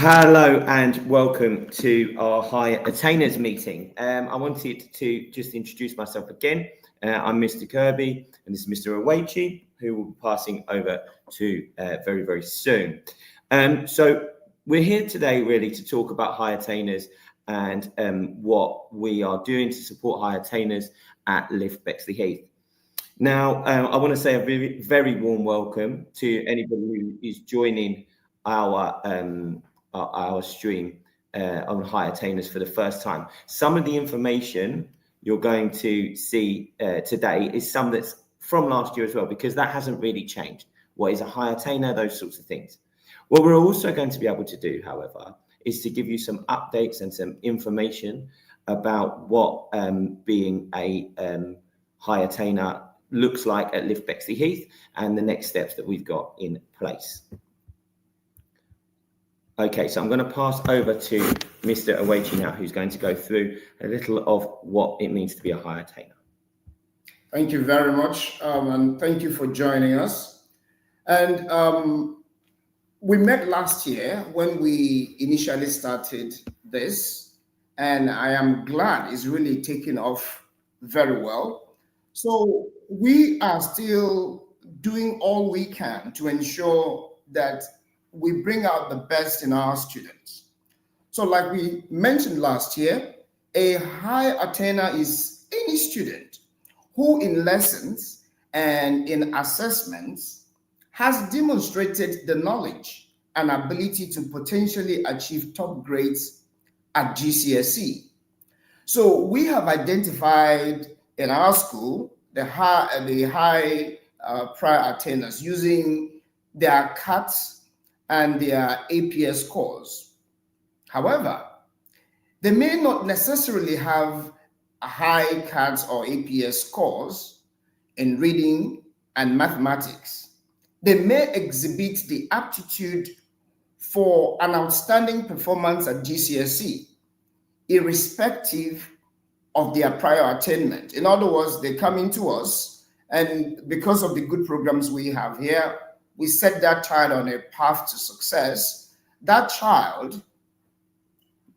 Hello and welcome to our High Attainers meeting. I wanted to just introduce myself again. I'm Mr. Kirby and this is Mr. Awechi, who will be passing over to very, very soon. So we're here today really to talk about High Attainers and what we are doing to support High Attainers at Lift Bexley Heath. Now, I want to say a very, very warm welcome to anybody who is joining our stream on High Attainers for the first time. Some of the information you're going to see today is some that's from last year as well, because that hasn't really changed. What is a high attainer, those sorts of things. What we're also going to be able to do, however, is to give you some updates and some information about what being a high attainer looks like at Lift Bexley Heath and the next steps that we've got in place. Okay, so I'm going to pass over to Mr. Awechi now, who's going to go through a little of what it means to be a high attainer. Thank you very much, and thank you for joining us. And we met last year when we initially started this, and I am glad it's really taken off very well. So we are still doing all we can to ensure that we bring out the best in our students. So like we mentioned last year, a high attainer is any student who in lessons and in assessments has demonstrated the knowledge and ability to potentially achieve top grades at GCSE. So we have identified in our school the high prior attainers using their CATs and their APS scores. However, they may not necessarily have high CATs or APS scores in reading and mathematics. They may exhibit the aptitude for an outstanding performance at GCSE, irrespective of their prior attainment. In other words, they come into us, and because of the good programs we have here, we set that child on a path to success. That child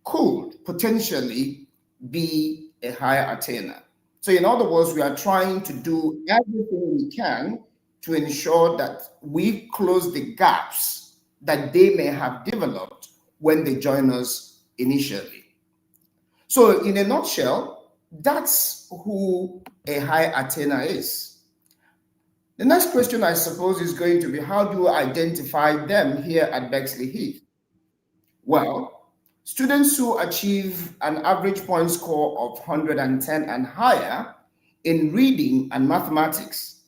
could potentially be a higher attainer. So in other words, we are trying to do everything we can to ensure that we close the gaps that they may have developed when they join us initially. So in a nutshell, that's who a high attainer is. The next question, I suppose, is going to be, how do you identify them here at Bexley Heath? Well, students who achieve an average point score of 110 and higher in reading and mathematics.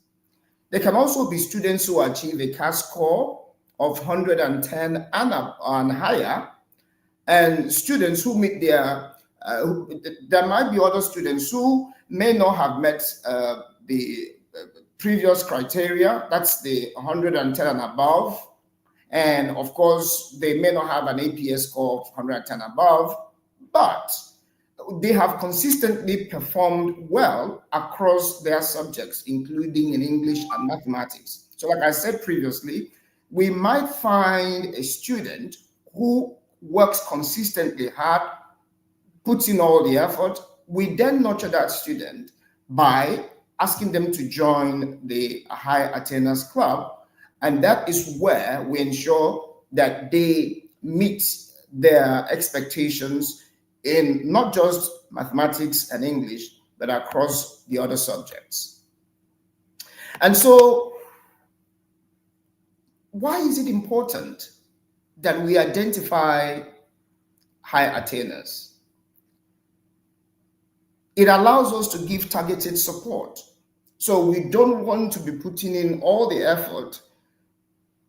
They can also be students who achieve a CAT score of 110 and higher, and students who meet their, there might be other students who may not have met the previous criteria, that's the 110 and above. And of course, they may not have an APS score of 110 above, but they have consistently performed well across their subjects, including in English and mathematics. So like I said previously, we might find a student who works consistently hard, puts in all the effort. We then nurture that student by asking them to join the High Attainers Club. And that is where we ensure that they meet their expectations in not just mathematics and English, but across the other subjects. And so, why is it important that we identify high attainers? It allows us to give targeted support. So we don't want to be putting in all the effort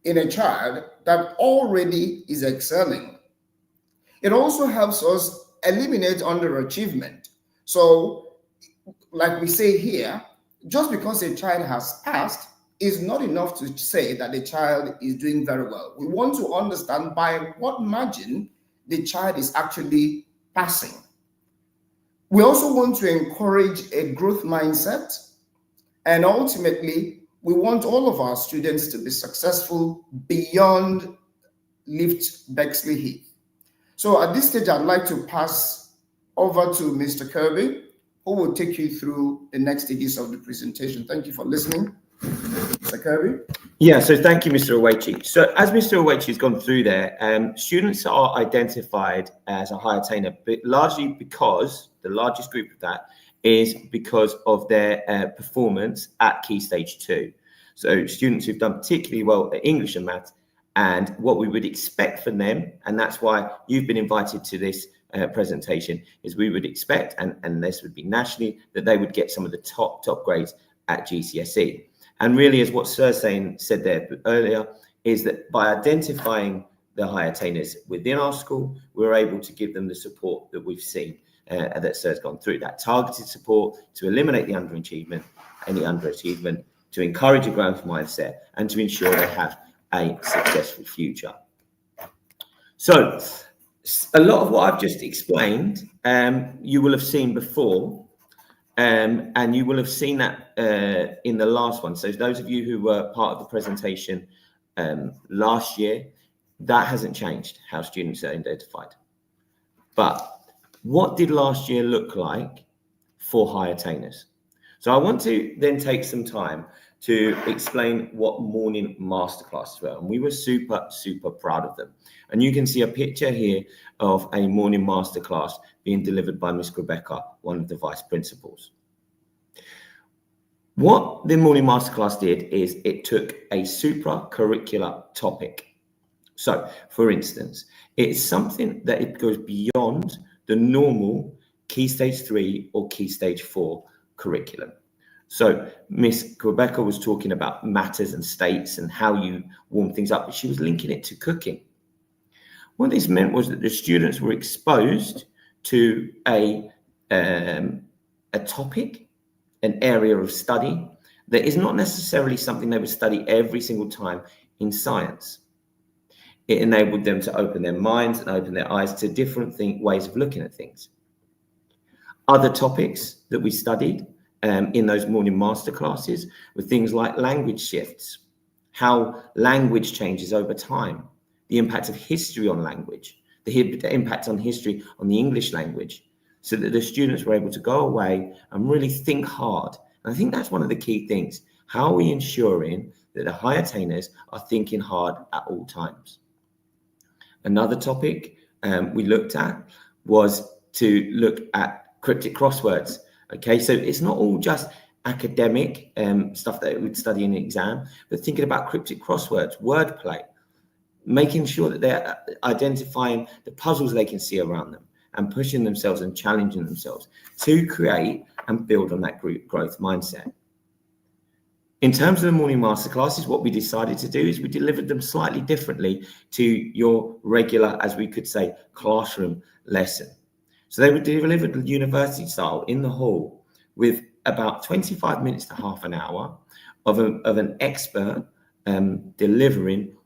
in a child that already is excelling. It also helps us eliminate underachievement. So, like we say here, just because a child has passed is not enough to say that the child is doing very well. We want to understand by what margin the child is actually passing. We also want to encourage a growth mindset, and ultimately, we want all of our students to be successful beyond Lift Bexley Heath. So at this stage, I'd like to pass over to Mr. Kirby, who will take you through the next stages of the presentation. Thank you for listening. Mr. Kirby? Yeah, so thank you, Mr. Owechi. So as Mr. Owechi has gone through there, students are identified as a high attainer, but largely because the largest group of that is because of their performance at Key Stage 2. So students who've done particularly well at English and Maths, and what we would expect from them, and that's why you've been invited to this presentation, is we would expect, and this would be nationally, that they would get some of the top grades at GCSE. And really, as what Sir said there earlier, is that by identifying the high attainers within our school, we're able to give them the support that we've seen that Sir's gone through, that targeted support to eliminate the underachievement, to encourage a growth mindset, and to ensure they have a successful future. So a lot of what I've just explained, you will have seen before. And you will have seen that in the last one. So those of you who were part of the presentation last year, that hasn't changed, how students are identified. But what did last year look like for high attainers? So I want to then take some time to explain what morning masterclasses were. And we were super, super proud of them. And you can see a picture here of a morning masterclass being delivered by Miss Rebecca, one of the vice principals. What the morning masterclass did is it took a supracurricular topic. So, for instance, it's something that it goes beyond the normal Key Stage 3 or Key Stage 4 curriculum. So Miss Rebecca was talking about matters and states and how you warm things up, but she was linking it to cooking. What this meant was that the students were exposed to a topic, an area of study that is not necessarily something they would study every single time in science. It enabled them to open their minds and open their eyes to different ways of looking at things. Other topics that we studied in those morning masterclasses were things like language shifts, how language changes over time, the impact of history on language, the impact on history on the English language, so that the students were able to go away and really think hard. And I think that's one of the key things. How are we ensuring that the high attainers are thinking hard at all times? Another topic we looked at was to look at cryptic crosswords. Okay, so it's not all just academic stuff that we'd study in an exam, but thinking about cryptic crosswords, wordplay, making sure that they're identifying the puzzles they can see around them and pushing themselves and challenging themselves to create and build on that group growth mindset. In terms of the morning masterclasses, what we decided to do is we delivered them slightly differently to your regular, as we could say, classroom lesson. So they were delivered university style in the hall with about 25 minutes to half an hour of an expert delivering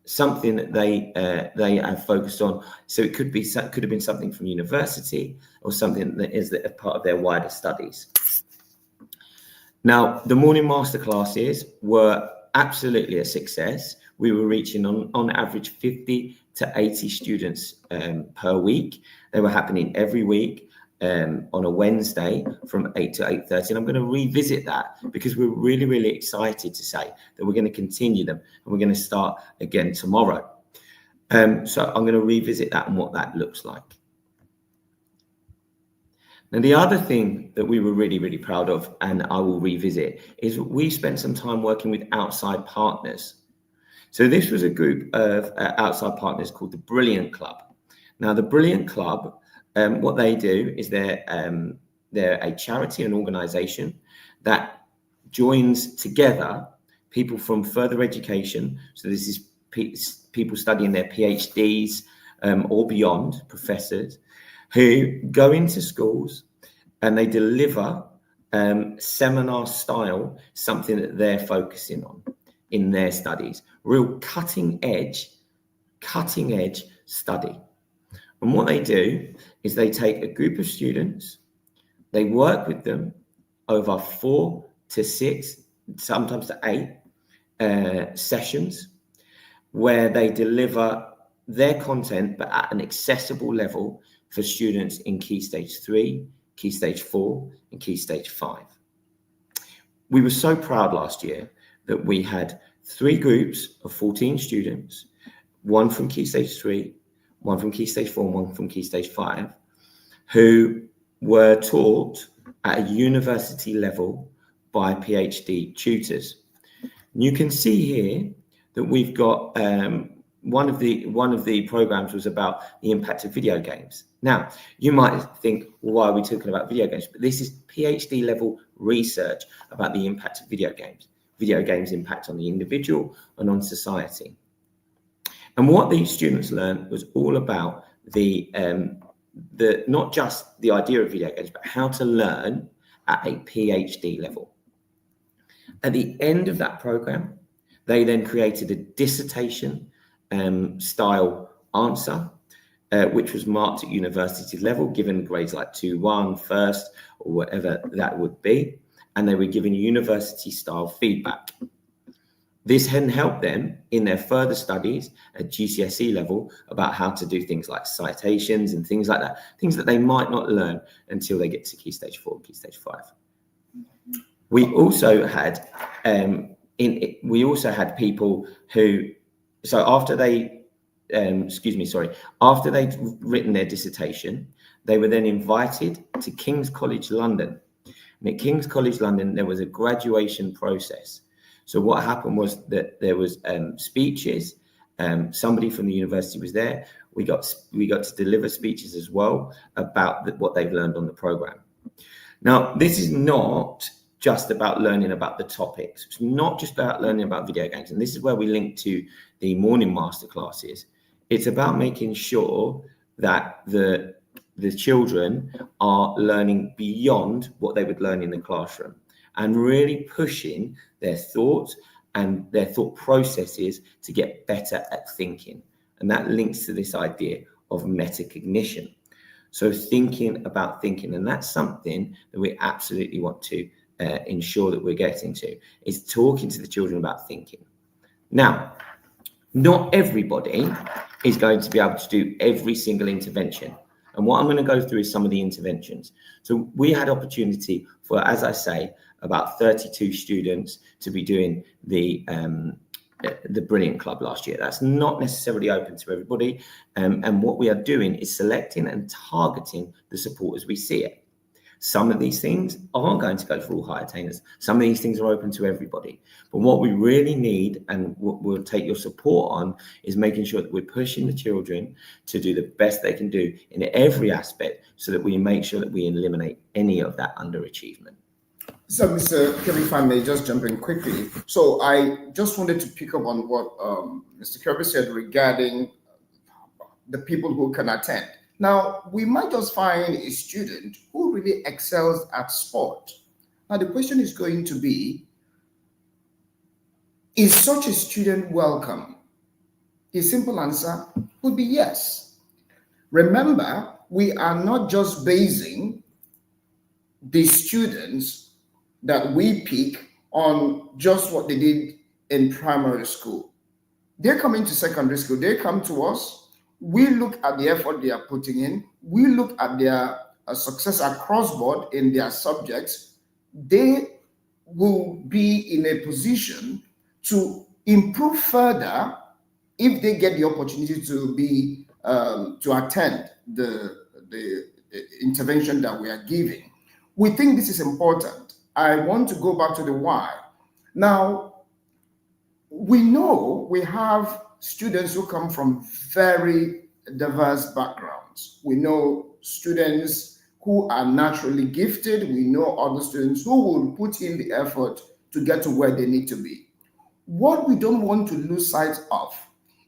something that they have focused on. So it could have been something from university or something that is a part of their wider studies. Now, the morning masterclasses were absolutely a success. We were reaching on average 50 to 80 students per week. They were happening every week on a Wednesday from 8 to 8:30. And I'm going to revisit that because we're really, really excited to say that we're going to continue them and we're going to start again tomorrow. So I'm going to revisit that and what that looks like. Now, the other thing that we were really, really proud of, and I will revisit, is we spent some time working with outside partners. So this was a group of outside partners called the Brilliant Club. Now, the Brilliant Club, what they do is they're a charity, an organization that joins together people from further education. So this is people studying their PhDs or beyond, professors, who go into schools and they deliver seminar style, something that they're focusing on in their studies, real cutting edge study. And what they do is they take a group of students, they work with them over 4 to 6, sometimes to 8 sessions, where they deliver their content, but at an accessible level for students in Key Stage 3, Key Stage 4, and Key Stage 5. We were so proud last year that we had 3 groups of 14 students, one from Key Stage 3, one from Key Stage 4, and one from Key Stage 5, who were taught at a university level by PhD tutors. And you can see here that we've got one of the programs was about the impact of video games. Now, you might think, well, why are we talking about video games? But this is PhD level research about the impact of video games. Video games impact on the individual and on society. And what these students learned was all about the not just the idea of video games, but how to learn at a PhD level. At the end of that program, they then created a dissertation style answer, which was marked at university level, given grades like 2-1, first, or whatever that would be. And they were given university style feedback. This had helped them in their further studies at GCSE level about how to do things like citations and things like that, things that they might not learn until they get to Key Stage 4, Key Stage 5. We also had people who, so after they, after they'd written their dissertation, they were then invited to King's College London. And at King's College London, there was a graduation process. So what happened was that there was speeches. Somebody from the university was there. We got to deliver speeches as well about what they've learned on the program. Now, this is not just about learning about the topics. It's not just about learning about video games. And this is where we link to the morning masterclasses. It's about making sure that the children are learning beyond what they would learn in the classroom and really pushing their thoughts and their thought processes to get better at thinking. And that links to this idea of metacognition. So thinking about thinking, and that's something that we absolutely want to ensure that we're getting to, is talking to the children about thinking. Now, not everybody is going to be able to do every single intervention. And what I'm going to go through is some of the interventions. So we had opportunity for, as I say, about 32 students to be doing the Brilliant Club last year. That's not necessarily open to everybody. And what we are doing is selecting and targeting the support as we see it. Some of these things aren't going to go for all high attainers. Some of these things are open to everybody. But what we really need, and what we'll take your support on, is making sure that we're pushing the children to do the best they can do in every aspect, so that we make sure that we eliminate any of that underachievement. So, Mr. Kirby, if I may just jump in quickly. So I just wanted to pick up on what Mr. Kirby said regarding the people who can attend. Now, we might just find a student who really excels at sport. Now, the question is going to be, is such a student welcome? The simple answer would be yes. Remember, we are not just basing the students that we pick on just what they did in primary school. They're coming to secondary school, they come to us. We look at the effort they are putting in. We look at their success across board in their subjects. They will be in a position to improve further if they get the opportunity to be to attend the intervention that we are giving. We think this is important. I want to go back to the why. Now, we know we have students who come from very diverse backgrounds. We know students who are naturally gifted. We know other students who will put in the effort to get to where they need to be. What we don't want to lose sight of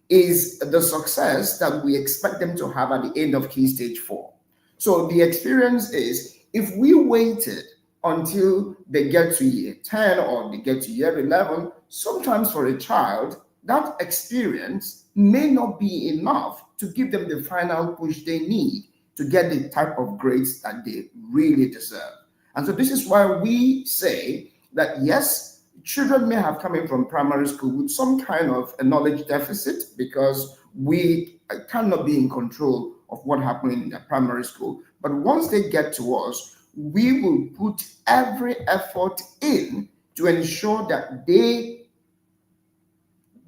is the success that we expect them to have at the end of Key Stage 4. So the experience is, if we waited until they get to year 10 or they get to year 11, sometimes for a child, that experience may not be enough to give them the final push they need to get the type of grades that they really deserve. And so this is why we say that, yes, children may have come in from primary school with some kind of a knowledge deficit because we cannot be in control of what happened in their primary school. But once they get to us, we will put every effort in to ensure that they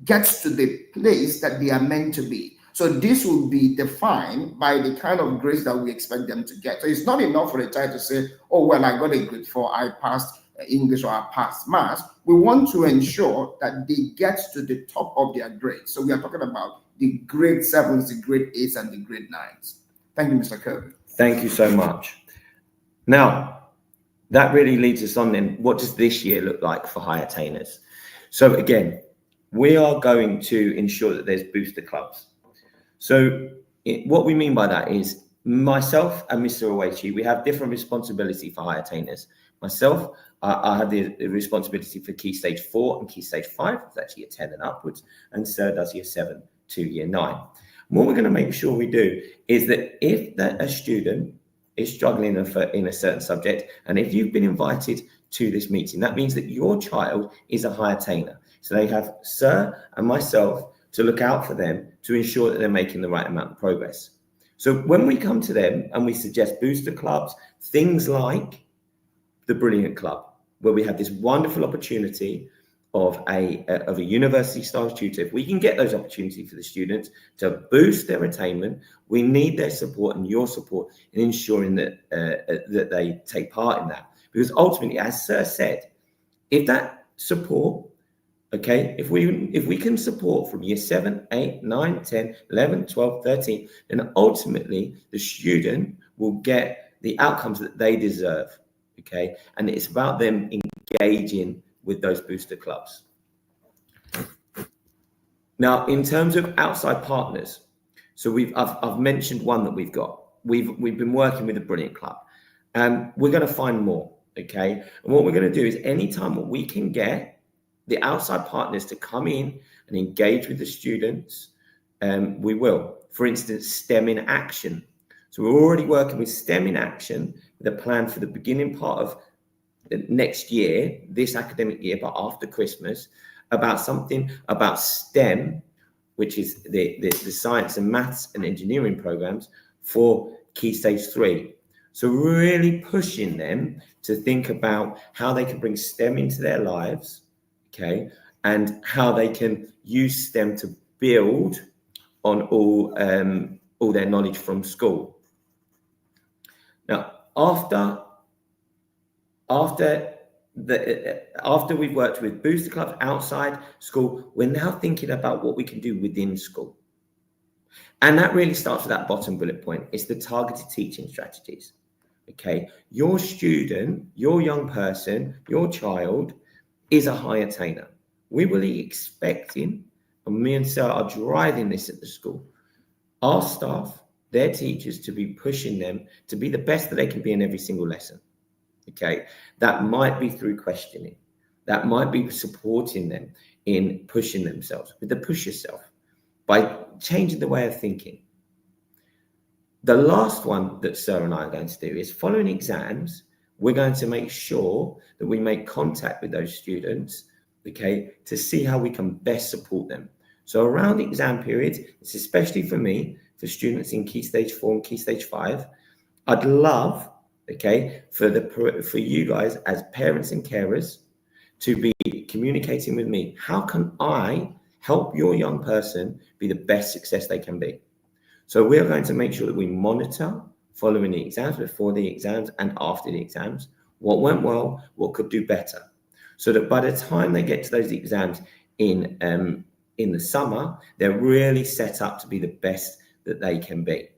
get to the place that they are meant to be. So this will be defined by the kind of grades that we expect them to get. So it's not enough for a child to say, oh, well, I got a grade 4, I passed English or I passed maths. We want to ensure that they get to the top of their grade. So we are talking about the grade 7s, the grade 8s, and the grade 9s. Thank you, Mr. Kirby. Thank you so much. Now, that really leads us on then. What does this year look like for high attainers? So again, we are going to ensure that there's booster clubs. So what we mean by that is myself and Mr. Owechi, we have different responsibility for high attainers. Myself, I have the responsibility for Key Stage 4 and Key Stage 5. It's actually year 10 and upwards. And Sir does year 7 to year 9. What we're going to make sure we do is that if a student is struggling in a certain subject, and if you've been invited to this meeting, that means that your child is a high attainer. So they have Sir and myself to look out for them to ensure that they're making the right amount of progress. So when we come to them and we suggest booster clubs, things like the Brilliant Club, where we have this wonderful opportunity of a university-style tutor. If we can get those opportunities for the students to boost their attainment, we need their support and your support in ensuring that that they take part in that. Because ultimately, as Sir said, if that support, okay, if we can support from year 7, 8, 9, 10, 11, 12, 13, then ultimately the student will get the outcomes that they deserve, okay? And it's about them engaging with those booster clubs. Now, in terms of outside partners, so I've mentioned one that we've got. We've been working with the Brilliant Club, and we're going to find more, okay? And what we're going to do is anytime we can get the outside partners to come in and engage with the students, we will. For instance, STEM in Action. So we're already working with STEM in Action, with a plan for the beginning part of next year, this academic year, but after Christmas, about something about STEM, which is the science and maths and engineering programs for Key Stage 3. So really pushing them to think about how they can bring STEM into their lives, okay, and how they can use STEM to build on all their knowledge from school. Now, after we've worked with booster clubs outside school, we're now thinking about what we can do within school. And that really starts with that bottom bullet point. It's the targeted teaching strategies. Okay, your student, your young person, your child is a high attainer. We will be expecting, and me and Sarah are driving this at the school, our staff, their teachers, to be pushing them to be the best that they can be in every single lesson. Okay, that might be through questioning, that might be supporting them in pushing themselves with the push yourself by changing the way of thinking. The last one that Sarah and I are going to do is following exams. We're going to make sure that we make contact with those students, okay, to see how we can best support them. So around exam periods, it's especially for me, for students in Key Stage 4 and Key Stage 5, I'd love, okay, for you guys as parents and carers to be communicating with me. How can I help your young person be the best success they can be? So we're going to make sure that we monitor following the exams, before the exams, and after the exams, what went well, what could do better, so that by the time they get to those exams in the summer, they're really set up to be the best that they can be.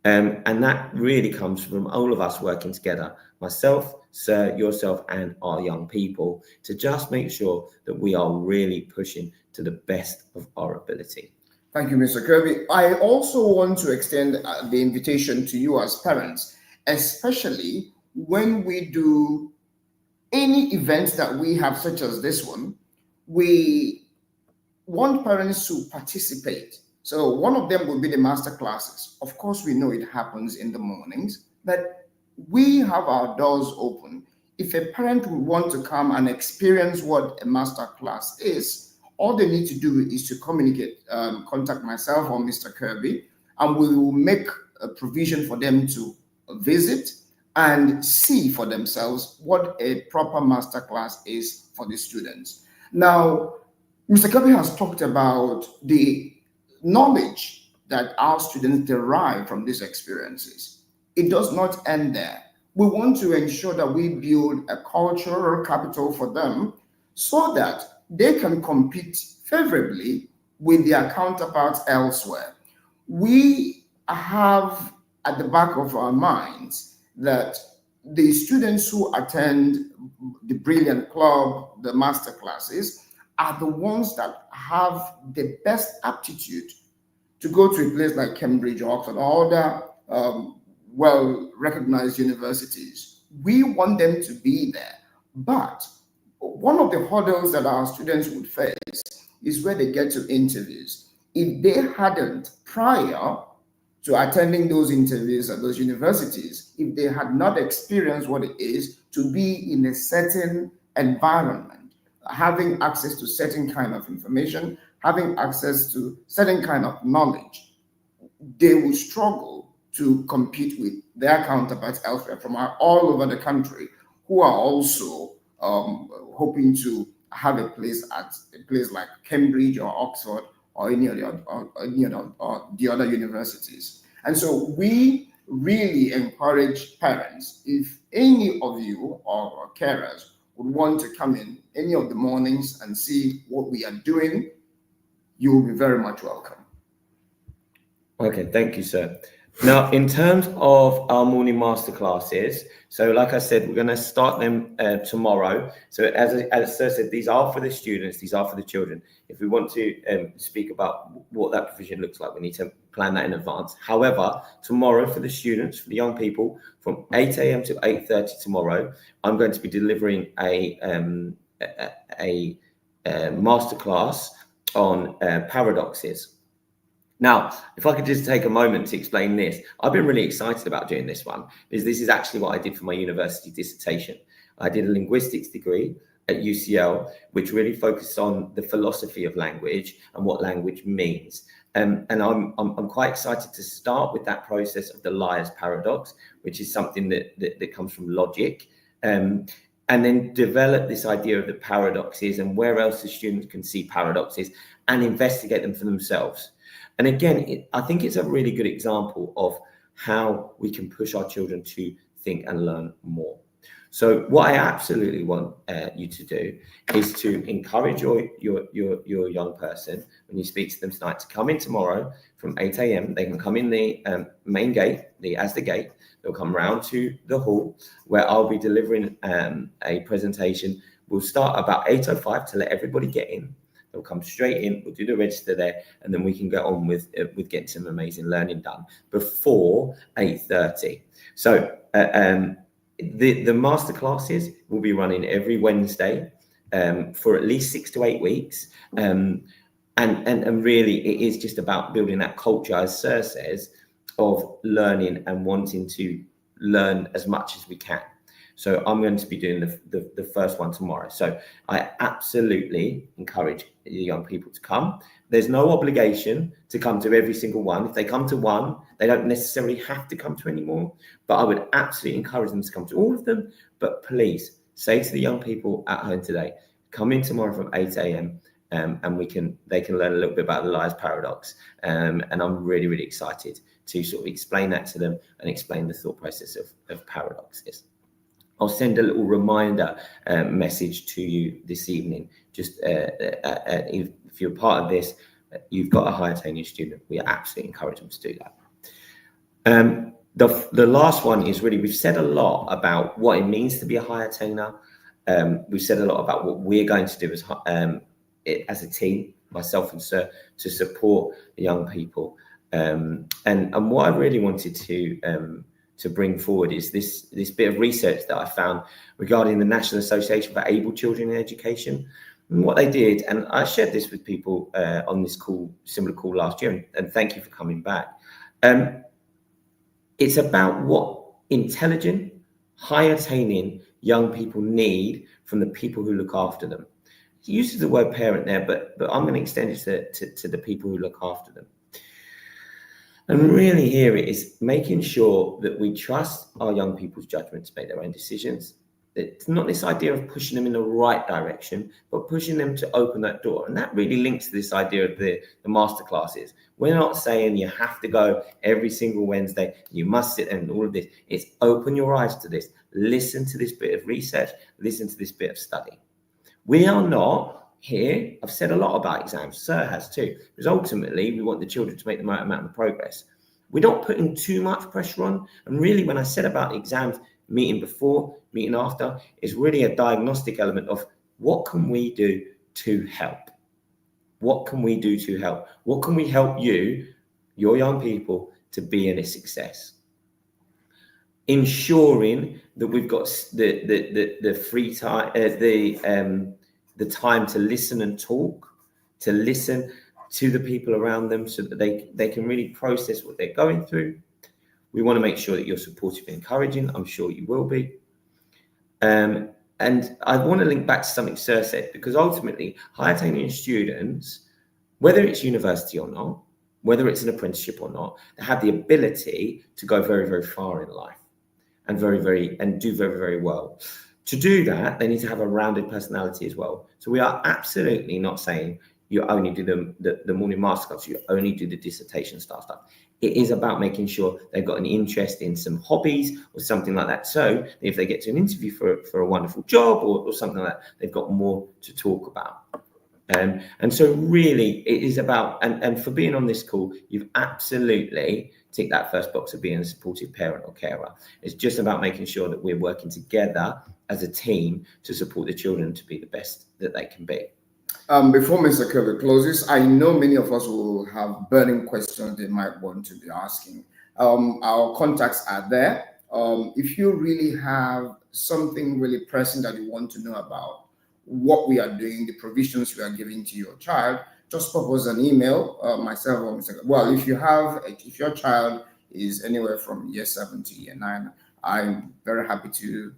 And that really comes from all of us working together, myself, Sir, yourself, and our young people, to just make sure that we are really pushing to the best of our ability. Thank you, Mr. Kirby. I also want to extend the invitation to you as parents, especially when we do any events that we have, such as this one. We want parents to participate. So one of them will be the master classes. Of course, we know it happens in the mornings, but we have our doors open if a parent would want to come and experience what a master class is, all they need to do is to communicate, contact myself or Mr. Kirby, and we will make a provision for them to visit and see for themselves what a proper master class is for the students. Now, Mr. Kirby has talked about the knowledge that our students derive from these experiences. It does not end there. We want to ensure that we build a cultural capital for them so that they can compete favorably with their counterparts elsewhere. We have at the back of our minds that the students who attend the Brilliant Club, the master classes, are the ones that have the best aptitude to go to a place like Cambridge or Oxford or other well-recognized universities. We want them to be there. But one of the hurdles that our students would face is where they get to interviews. If they hadn't, prior to attending those interviews at those universities, if they had not experienced what it is to be in a certain environment, having access to certain kind of information, having access to certain kind of knowledge, they will struggle to compete with their counterparts elsewhere from all over the country who are also hoping to have a place at a place like Cambridge or Oxford or any of the other universities. And so we really encourage parents, if any of you or carers would want to come in any of the mornings and see what we are doing, you will be very much welcome. Okay, thank you, sir. Now, in terms of our morning masterclasses, so like I said, we're going to start them tomorrow. So as Sir said, these are for the students, these are for the children. If we want to speak about what that provision looks like, we need to plan that in advance. However, tomorrow for the students, for the young people, from 8 a.m. to 8:30 tomorrow, I'm going to be delivering a masterclass on paradoxes. Now, if I could just take a moment to explain this, I've been really excited about doing this one because this is actually what I did for my university dissertation. I did a linguistics degree at UCL, which really focused on the philosophy of language and what language means. And I'm quite excited to start with that process of the liar's paradox, which is something that comes from logic, and then develop this idea of the paradoxes and where else the students can see paradoxes and investigate them for themselves. And again, I think it's a really good example of how we can push our children to think and learn more. So what I absolutely want you to do is to encourage your young person, when you speak to them tonight, to come in tomorrow from 8 a.m. They can come in the main gate, the gate. They'll come round to the hall where I'll be delivering a presentation. We'll start about 8:05 to let everybody get in. They'll come straight in, we'll do the register there, and then we can get on with getting some amazing learning done before 8:30. So the master classes will be running every Wednesday for at least 6 to 8 weeks. And really it is just about building that culture, as Sir says, of learning and wanting to learn as much as we can. So I'm going to be doing the first one tomorrow. So I absolutely encourage the young people to come. There's no obligation to come to every single one. If they come to one, they don't necessarily have to come to any more. But I would absolutely encourage them to come to all of them. But please say to the young people at home today, come in tomorrow from 8 a.m. And they can learn a little bit about the liar's paradox. And I'm really, really excited to sort of explain that to them and explain the thought process of paradoxes. I'll send a little reminder message to you this evening. Just if you're part of this, you've got a high attainment student, we absolutely encourage them to do that. The last one is really, we've said a lot about what it means to be a high attainer. We've said a lot about what we're going to do as a team, myself and Sir, to support the young people. And what I really wanted to bring forward is this bit of research that I found regarding the National Association for Able Children in Education. And what they did, and I shared this with people on this similar call last year, and thank you for coming back. It's about what intelligent, high attaining young people need from the people who look after them. He uses the word parent there, but I'm going to extend it to the people who look after them. And really here it is making sure that we trust our young people's judgment to make their own decisions. It's not this idea of pushing them in the right direction, but pushing them to open that door. And that really links to this idea of the masterclasses. We're not saying you have to go every single Wednesday, you must sit and all of this. It's open your eyes to this. Listen to this bit of research, listen to this bit of study. We are not here, I've said a lot about exams, Sir has too, because ultimately we want the children to make the right amount of progress. We're not putting too much pressure on. And really, when I said about exams, meeting before, meeting after, is really a diagnostic element of what can we do to help? What can we do to help? What can we help you, your young people, to be in a success? Ensuring that we've got the free time, the time to listen and talk, to listen to the people around them so that they can really process what they're going through. We want to make sure that you're supportive and encouraging. I'm sure you will be. And I want to link back to something Sir said, because ultimately, high attainment students, whether it's university or not, whether it's an apprenticeship or not, they have the ability to go very, very far in life and do very, very well. To do that, they need to have a rounded personality as well. So we are absolutely not saying you only do the morning masterclass, you only do the dissertation style stuff. It is about making sure they've got an interest in some hobbies or something like that. So if they get to an interview for a wonderful job or something like that, they've got more to talk about. And so really it is about, and for being on this call, you've absolutely ticked that first box of being a supportive parent or carer. It's just about making sure that we're working together as a team to support the children to be the best that they can be. Before Mr. Kirby closes, I know many of us will have burning questions they might want to be asking. Our contacts are there. If you really have something really pressing that you want to know about what we are doing, the provisions we are giving to your child, just pop us an email, myself or Mr. Well, if your child is anywhere from year 7 to year 9, I'm very happy to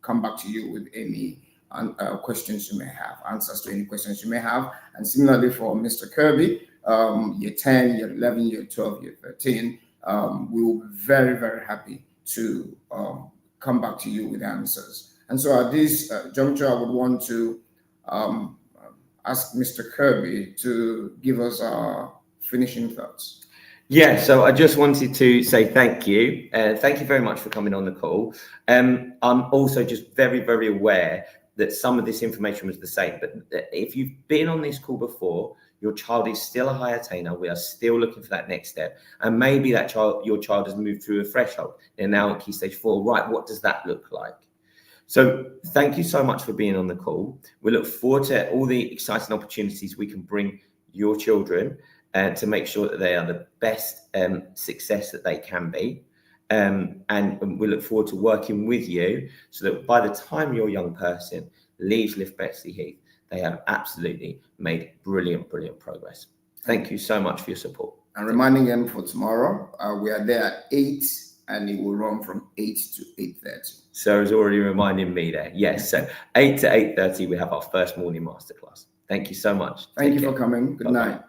come back to you with any questions you may have, answers to any questions you may have. And similarly for Mr. Kirby, year 10, year 11, year 12, year 13, we will be very, very happy to come back to you with answers. And so at this juncture, I would want to ask Mr. Kirby to give us our finishing thoughts. Yeah, so I just wanted to say thank you. Thank you very much for coming on the call. I'm also just very, very aware that some of this information was the same, but if you've been on this call before, your child is still a high attainer. We are still looking for that next step. And maybe your child has moved through a threshold. They're now at Key Stage 4. Right, what does that look like? So thank you so much for being on the call. We look forward to all the exciting opportunities we can bring your children to make sure that they are the best success that they can be. And we look forward to working with you so that by the time your young person leaves Lift Bexley Heath, they have absolutely made brilliant, brilliant progress. Thank you so much for your support. And reminding them for tomorrow, we are there at 8 and it will run from 8 to 8:30. Sarah's already reminding me there. Yes, so 8 to 8:30, we have our first morning masterclass. Thank you so much. Thank you for coming. Good night.